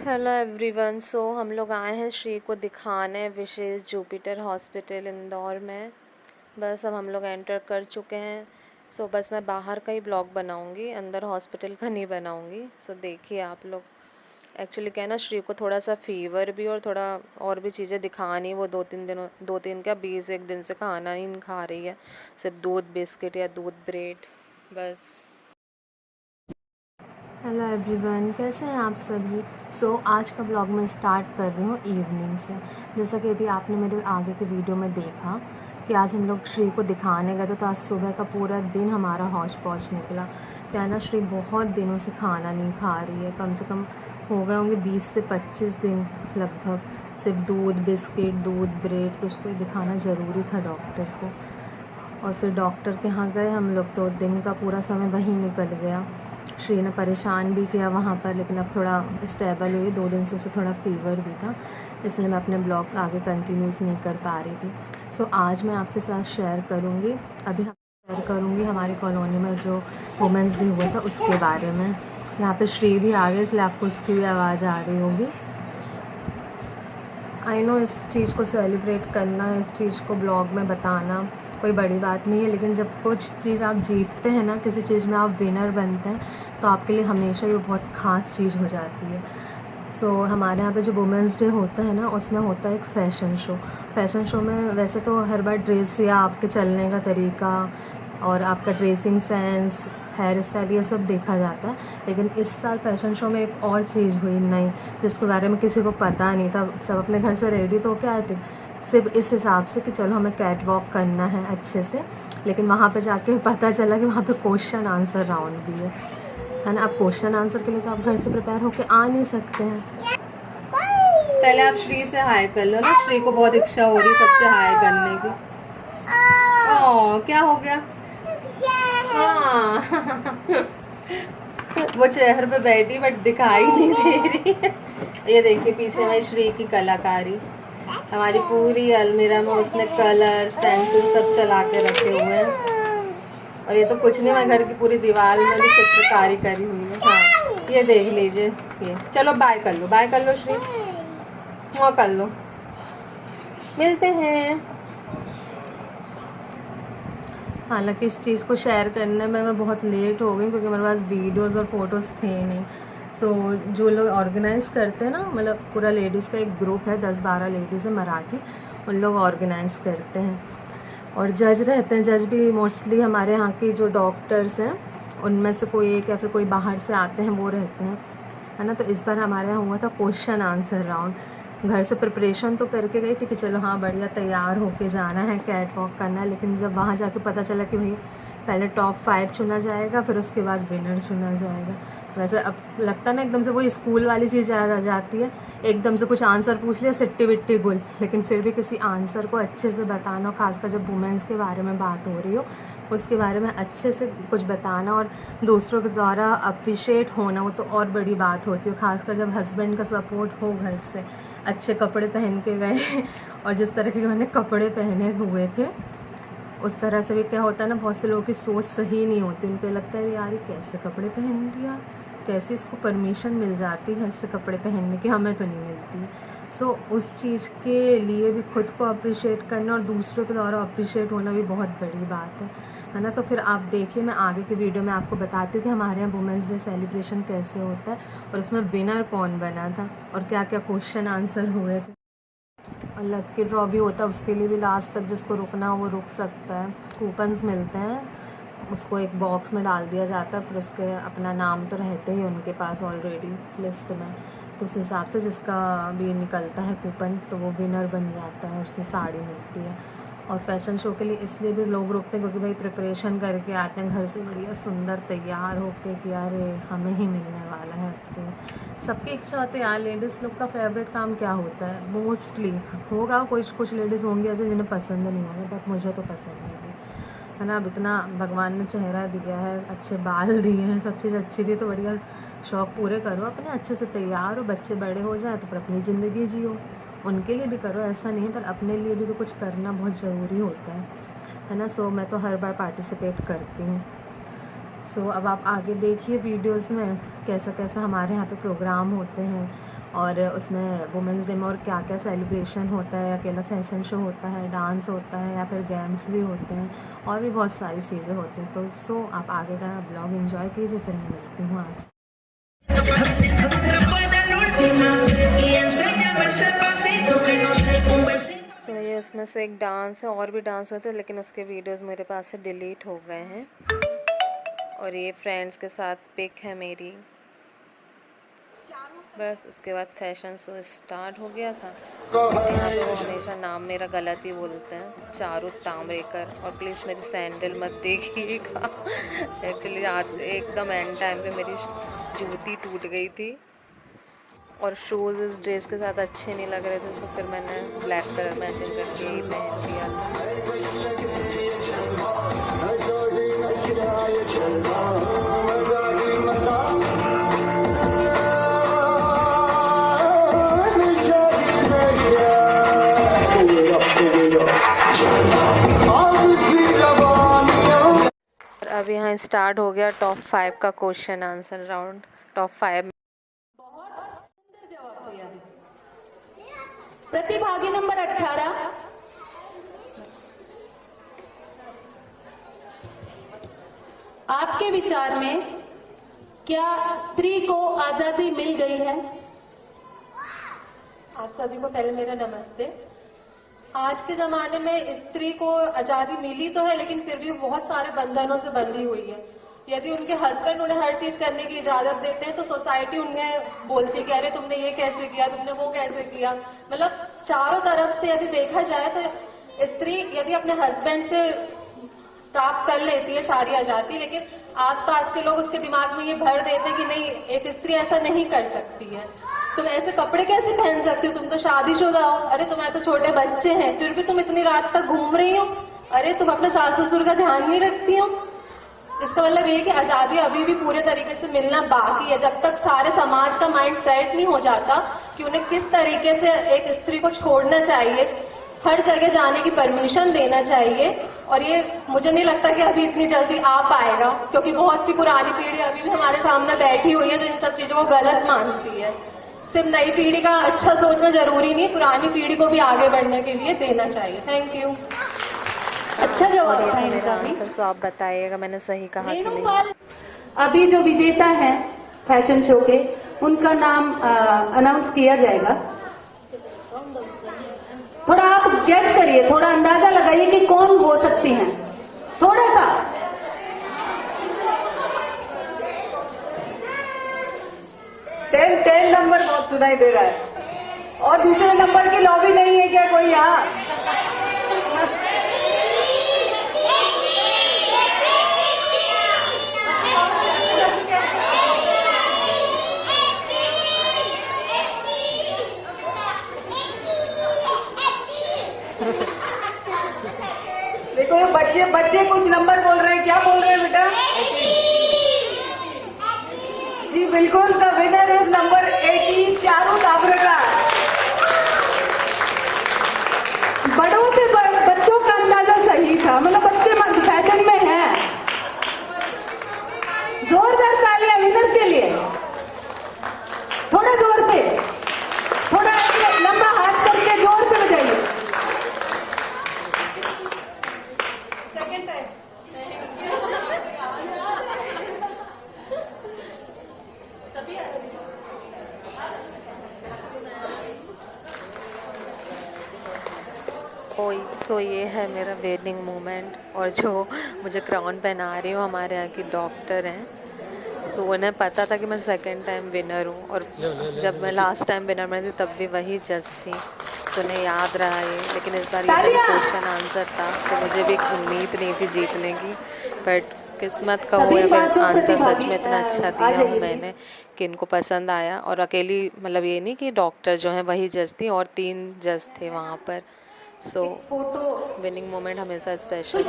Hello everyone. हम लोग आए हैं श्री को दिखाने विशेष जुपिटर हॉस्पिटल इंदौर में। बस अब हम लोग एंटर कर चुके हैं। बस मैं बाहर का ही ब्लॉग बनाऊंगी, अंदर हॉस्पिटल का नहीं बनाऊंगी। देखिए आप लोग। एक्चुअली क्या है ना, श्री को थोड़ा सा फीवर भी और थोड़ा और भी चीज़ें दिखानी। वो 2-3 क्या 21 दिन से खाना ही नहीं खा रही है, सिर्फ दूध बिस्किट या दूध ब्रेड बस। हेलो एवरीवन, कैसे हैं आप सभी। आज का ब्लॉग मैं स्टार्ट कर रही हूँ इवनिंग से। जैसा कि अभी आपने मेरे आगे के वीडियो में देखा कि आज हम लोग श्री को दिखाने गए थे, तो आज सुबह का पूरा दिन हमारा हौच पौच निकला। क्या है ना, श्री बहुत दिनों से खाना नहीं खा रही है, कम से कम हो गए होंगे 20 से 25 दिन लगभग, सिर्फ दूध बिस्किट दूध ब्रेड। तो उसको दिखाना ज़रूरी था डॉक्टर को। और फिर डॉक्टर के यहाँ गए हम लोग, तो दिन का पूरा समय वहीं निकल गया। श्री ने परेशान भी किया वहाँ पर, लेकिन अब थोड़ा स्टेबल हुई। 2 दिन से उसे थोड़ा फीवर भी था, इसलिए मैं अपने ब्लॉग्स आगे कंटिन्यूस नहीं कर पा रही थी। आज मैं आपके साथ शेयर करूँगी, अभी हम शेयर करूँगी हमारी कॉलोनी में जो वुमेंस डे हुआ था उसके बारे में। यहाँ पे श्री भी आ गए, इसलिए आपको उसकी भी आवाज़ आ रही होगी। आई नो इस चीज़ को सेलिब्रेट करना, इस चीज़ को ब्लॉग में बताना कोई बड़ी बात नहीं है, लेकिन जब कुछ चीज़ आप जीतते हैं ना, किसी चीज़ में आप विनर बनते हैं, तो आपके लिए हमेशा ये बहुत ख़ास चीज़ हो जाती है। हमारे यहाँ पे जो वुमेंस डे होता है ना, उसमें होता है एक फ़ैशन शो। फ़ैशन शो में वैसे तो हर बार ड्रेस या आपके चलने का तरीका और आपका ड्रेसिंग सेंस, हेयर स्टाइल, ये सब देखा जाता है। लेकिन इस साल फ़ैशन शो में एक और चीज़ हुई नई, जिसके बारे में किसी को पता नहीं था। सब अपने घर से रेडी तो क्या आए थे, सिर्फ इस हिसाब से कि चलो हमें कैट वॉक करना है अच्छे से। लेकिन वहाँ पे जाके पता चला कि वहाँ पे क्वेश्चन आंसर राउंड भी है ना। अब क्वेश्चन आंसर के लिए तो आप घर से प्रिपेयर होके आ नहीं सकते हैं। पहले आप श्री से हाय कर लो ना, श्री को बहुत इच्छा हो रही सबसे हाय करने की। ओह, क्या हो गया? हाँ वो चेहरे पे बैठी बट दिखाई नहीं दे रही है। ये देखिए पीछे में श्री की कलाकारी। हमारी पूरी अलमीरा में उसने कलर्स पेंसिल सब चला के रखे हुए हैं। और ये तो कुछ नहीं, मैं घर की पूरी दीवार में भी चित्रकारी करी हुई है। हाँ ये देख लीजिए। ये चलो बाय कर लो श्री, वो कर लो, मिलते हैं। हालांकि इस चीज़ को शेयर करने में मैं बहुत लेट हो गई, क्योंकि मेरे पास वीडियोस और फोटोज़ थे नहीं। जो लोग ऑर्गेनाइज़ करते हैं ना, मतलब पूरा लेडीज़ का एक ग्रुप है, 10-12 लेडीज़ है मराठी, उन लोग ऑर्गेनाइज़ करते हैं। और जज रहते हैं, जज भी मोस्टली हमारे यहाँ की जो डॉक्टर्स हैं उनमें से कोई एक या फिर कोई बाहर से आते हैं वो रहते हैं, है ना। तो इस बार हमारे यहाँ हुआ था क्वेश्चन आंसर राउंड। घर से प्रिपरेशन तो करके गई थी कि चलो हाँ बढ़िया तैयार होके जाना है, कैट वॉक करना है। लेकिन जब वहाँ जाके पता चला कि भाई पहले टॉप 5 चुना जाएगा, फिर उसके बाद विनर चुना जाएगा। वैसे अब लगता ना एकदम से वो स्कूल वाली चीज़ याद आ जाती है, एकदम से कुछ आंसर पूछ लिया सिट्टी बिट्टी गुल। लेकिन फिर भी किसी आंसर को अच्छे से बताना, खासकर जब वुमेंस के बारे में बात हो रही हो, उसके बारे में अच्छे से कुछ बताना और दूसरों के द्वारा अप्रिशिएट होना, वो तो और बड़ी बात होती है। खासकर जब हस्बैंड का सपोर्ट हो, घर से अच्छे कपड़े पहन के गए और जिस तरह के मैंने कपड़े पहने हुए थे उस तरह से भी क्या होता है ना, बहुत से लोगों की सोच सही नहीं होती। उनको लगता है यार ये कैसे कपड़े पहन दिया, कैसे इसको परमिशन मिल जाती है ऐसे कपड़े पहनने की, हमें तो नहीं मिलती। उस चीज़ के लिए भी खुद को अप्रिशिएट करना और दूसरों के द्वारा अप्रिशिएट होना भी बहुत बड़ी बात है ना। तो फिर आप देखिए, मैं आगे के वीडियो में आपको बताती हूँ कि हमारे यहाँ वुमेंस डे सेलिब्रेशन कैसे होता है और उसमें विनर कौन बना था और क्या क्या क्वेश्चन आंसर हुए थे। और लकी ड्रॉ भी होता है, उसके लिए भी लास्ट तक जिसको रुकना हो वो रुक सकता है। कूपन्स मिलते हैं, उसको एक बॉक्स में डाल दिया जाता है, फिर उसके अपना नाम तो रहते ही उनके पास ऑलरेडी लिस्ट में, तो उस हिसाब से जिसका भी निकलता है कूपन तो वो विनर बन जाता है, उससे साड़ी मिलती है। और फैशन शो के लिए इसलिए भी लोग रुकते हैं क्योंकि भाई प्रिपरेशन करके आते हैं घर से बढ़िया सुंदर तैयार होके कि अरे हमें ही मिलने वाला है। तो सबकी इच्छा होती है यार, लेडीज़ लोग का फेवरेट काम क्या होता है मोस्टली, होगा कुछ लेडीज़ होंगी ऐसे जिन्हें पसंद नहीं होगा, बट मुझे तो पसंद नहीं है ना। अब इतना भगवान ने चेहरा दिया है, अच्छे बाल दिए हैं, सब चीज़ अच्छी दी, तो बढ़िया शौक़ पूरे करो अपने, अच्छे से तैयार हो, बच्चे बड़े हो जाए तो फिर अपनी ज़िंदगी जियो, उनके लिए भी करो, ऐसा नहीं है, पर अपने लिए भी तो कुछ करना बहुत ज़रूरी होता है ना। मैं तो हर बार पार्टिसिपेट करती हूँ। अब आप आगे देखिए वीडियोस में कैसा कैसा हमारे यहाँ पे प्रोग्राम होते हैं और उसमें वुमेंस डे में और क्या क्या सेलिब्रेशन होता है, अकेला फैशन शो होता है, डांस होता है या फिर गेम्स भी होते हैं और भी बहुत सारी चीज़ें होती हैं। तो आप आगे का ब्लॉग एंजॉय कीजिए, फिर मैं मिलती हूँ आपसे। ये उसमें से एक डांस है, और भी डांस होते हैं लेकिन उसके वीडियोस मेरे पास से डिलीट हो गए हैं। और ये फ्रेंड्स के साथ पिक है मेरी। बस उसके बाद फैशन शो स्टार्ट हो गया था। यहाँ पे वो हमेशा नाम मेरा गलत ही बोलते हैं, चारू तामरेकर। और प्लीज़ मेरी सैंडल मत देखिएगा। एक्चुअली एकदम एंड टाइम पे मेरी जूती टूट गई थी और शूज़ इस ड्रेस के साथ अच्छे नहीं लग रहे थे, तो फिर मैंने ब्लैक कलर मैचिंग करके ही पहन लिया था। अब यहाँ स्टार्ट हो गया टॉप 5 का क्वेश्चन आंसर राउंड। टॉप 5 प्रतिभागी नंबर 18 आपके विचार में क्या स्त्री को आजादी मिल गई है? आप सभी को पहले मेरा नमस्ते। आज के ज़माने में स्त्री को आज़ादी मिली तो है, लेकिन फिर भी बहुत सारे बंधनों से बंधी हुई है। यदि उनके हस्बैंड उन्हें हर चीज़ करने की इजाज़त देते हैं तो सोसाइटी उन्हें बोलती है कि अरे तुमने ये कैसे किया, तुमने वो कैसे किया। मतलब चारों तरफ से यदि देखा जाए तो स्त्री यदि अपने हस्बैंड से प्राप्त कर लेती है सारी आज़ादी, लेकिन आसपास के लोग उसके दिमाग में ये भर देते हैं कि नहीं, एक स्त्री ऐसा नहीं कर सकती है। तुम ऐसे कपड़े कैसे पहन सकती हो, तुम तो शादीशुदा हो। अरे तुम्हारे तो छोटे बच्चे हैं, फिर भी तुम इतनी रात तक घूम रही हो। अरे तुम अपने सास ससुर का ध्यान नहीं रखती हो। इसका मतलब ये है कि आजादी अभी भी पूरे तरीके से मिलना बाकी है, जब तक सारे समाज का माइंड सेट नहीं हो जाता कि उन्हें किस तरीके से एक स्त्री को छोड़ना चाहिए, हर जगह जाने की परमिशन देना चाहिए। और ये मुझे नहीं लगता कि अभी इतनी जल्दी आ पाएगा, क्योंकि बहुत सी पुरानी पीढ़ी अभी भी हमारे सामने बैठी हुई है जो इन सब चीजों को गलत मानती है। सिर्फ नई पीढ़ी का अच्छा सोचना जरूरी नहीं, पुरानी पीढ़ी को भी आगे बढ़ने के लिए देना चाहिए। Thank you. अच्छा जवाब था है मेरा इनका भी। आंसर, सो आप बताइएगा मैंने सही कहा कि नहीं। अभी जो विजेता है फैशन शो के, उनका नाम अनाउंस किया जाएगा। थोड़ा आप गेस करिए, थोड़ा अंदाजा लगाइए कि कौन हो सकती हैं, थोड़ा सा। टेन नंबर बहुत सुनाई दे रहा है। और दूसरे नंबर की लॉबी नहीं है क्या कोई यहाँ? देखो ये बच्चे कुछ नंबर बोल रहे हैं, क्या बोल रहे हैं बेटा? जी बिल्कुल, the winner is number 18 Charu Tamrekar. बड़ों से बच्चों का अंदाजा सही था, मतलब बच्चे फैशन में हैं। जोरदार तालियां विनर के लिए, थोड़ा जोर से, थोड़ा लंबा हाथ करके जोर से बजाइए। सो ये है मेरा वेडिंग मोमेंट। और जो मुझे क्राउन पहना रही हूँ हमारे यहाँ की डॉक्टर हैं। सो उन्हें पता था कि मैं सेकंड टाइम विनर हूँ, और जब मैं लास्ट टाइम विनर में थी तब भी वही जज थी, तो उन्हें याद रहा ये। लेकिन इस बार ये जब क्वेश्चन आंसर था तो मुझे भी उम्मीद नहीं थी जीतने की, बट किस्मत का हो या फिर आंसर सच में इतना अच्छा दिया हूँ मैंने कि इनको पसंद आया। और अकेली मतलब ये नहीं कि डॉक्टर जो हैं वही जज थी, और 3 जज थे वहाँ पर। सो विनिंग मोमेंट हमेशा स्पेशल।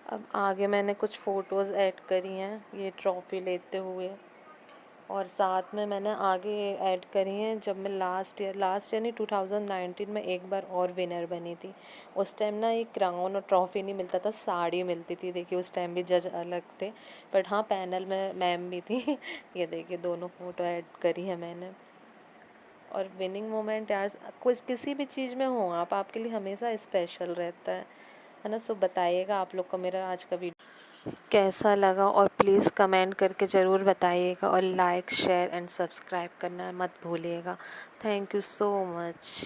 अब आगे मैंने कुछ फ़ोटोज़ ऐड करी हैं, ये ट्रॉफ़ी लेते हुए। और साथ में मैंने आगे ऐड करी हैं, जब मैं लास्ट ईयर नहीं 2019 में एक बार और विनर बनी थी। उस टाइम ना ये क्राउन और ट्रॉफ़ी नहीं मिलता था, साड़ी मिलती थी। देखिए उस टाइम भी जज अलग थे, बट हाँ पैनल में मैम भी थी। ये देखिए दोनों फ़ोटो ऐड करी है मैंने। और विनिंग मोमेंट यार कुछ किसी भी चीज़ में हो आप, आपके लिए हमेशा स्पेशल रहता है ना। सो बताइएगा आप लोग को मेरा आज का वीडियो कैसा लगा, और प्लीज़ कमेंट करके ज़रूर बताइएगा, और लाइक शेयर एंड सब्सक्राइब करना मत भूलिएगा। Thank you so much.